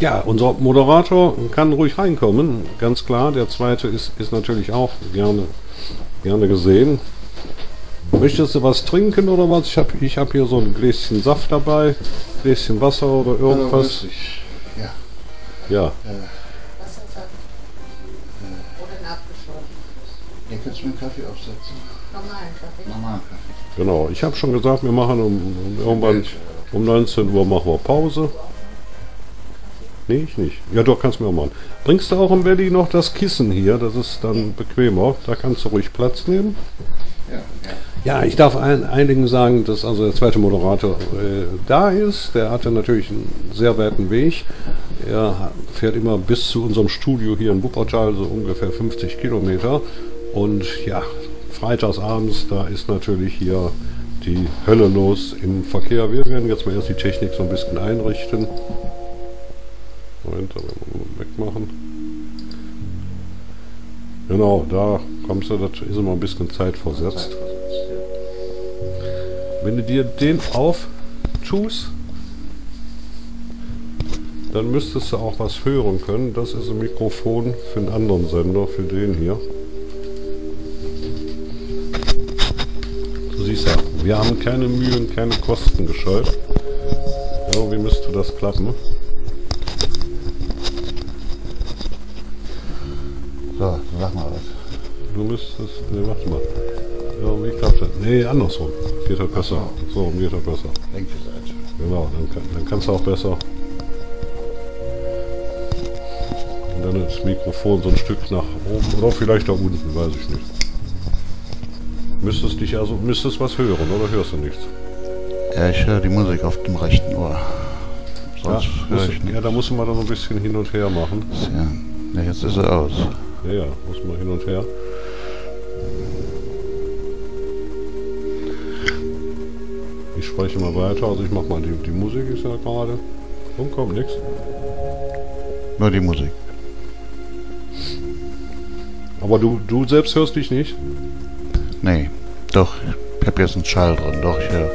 Ja, unser Moderator kann ruhig reinkommen, ganz klar. Der zweite ist natürlich auch gerne gesehen. Möchtest du was trinken oder was? Ich hab hier so ein Gläschen Saft dabei, Gläschen Wasser oder irgendwas. Ja. Ja. Wassersaft oder einen Apfelschorle. Hier kannst du mir einen Kaffee aufsetzen. Normalen Kaffee. Normalen Kaffee. Genau. Ich habe schon gesagt, wir machen irgendwann um 19 Uhr machen wir Pause. Nee, ich nicht. Ja, doch, kannst du mir auch machen. Bringst du auch im Belly noch das Kissen hier? Das ist dann bequemer. Da kannst du ruhig Platz nehmen. Ja, ja. Ja, ich darf einigen sagen, dass also der zweite Moderator da ist. Der hatte natürlich einen sehr weiten Weg. Er fährt immer bis zu unserem Studio hier in Wuppertal, so ungefähr 50 Kilometer. Und ja, freitags abends, da ist natürlich hier die Hölle los im Verkehr. Wir werden jetzt mal erst die Technik so ein bisschen einrichten. Moment, da werden wir wegmachen. Genau, da kommst du, das ist immer ein bisschen zeitversetzt. Wenn du dir den auftust, dann müsstest du auch was hören können. Das ist ein Mikrofon für einen anderen Sender, für den hier. Du siehst ja, wir haben keine Mühen, keine Kosten gescheut. Ja, wie müsste das klappen? So, sag mal was. Du müsstest, ne, warte mal. Ja, wie klappt das? Nee, andersrum. Geht halt besser. So, geht halt besser. Linke Seite. Genau, dann kannst du auch besser. Und dann das Mikrofon so ein Stück nach oben oder vielleicht da unten, weiß ich nicht. Müsstest was hören oder hörst du nichts? Ja, ich höre die Musik auf dem rechten Ohr. Sonst höre ich nichts. Ja, da muss man dann ein bisschen hin und her machen. Ja, jetzt ist er aus. Ja, muss man hin und her. Ich spreche mal weiter, also ich mache mal die Musik ist ja gerade. Und kommt nichts. Nur die Musik. Aber du selbst hörst dich nicht? Nee, doch, ich hab jetzt einen Schall drin, doch, ich höre.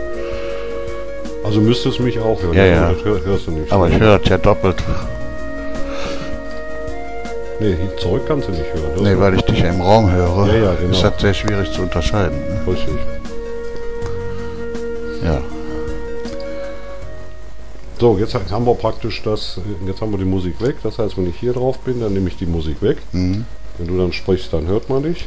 Also müsstest du mich auch hören. Ja, ja. Das hörst du nicht. Aber ich höre es ja doppelt. Nee, zurück kannst du nicht hören. Das Nee, weil ich dich ja im Raum höre. Ja, ja, genau. Ist das sehr schwierig zu unterscheiden. Ne? Richtig. Ja. So, jetzt haben wir praktisch jetzt haben wir die Musik weg. Das heißt, wenn ich hier drauf bin, dann nehme ich die Musik weg. Mhm. Wenn du dann sprichst, dann hört man dich.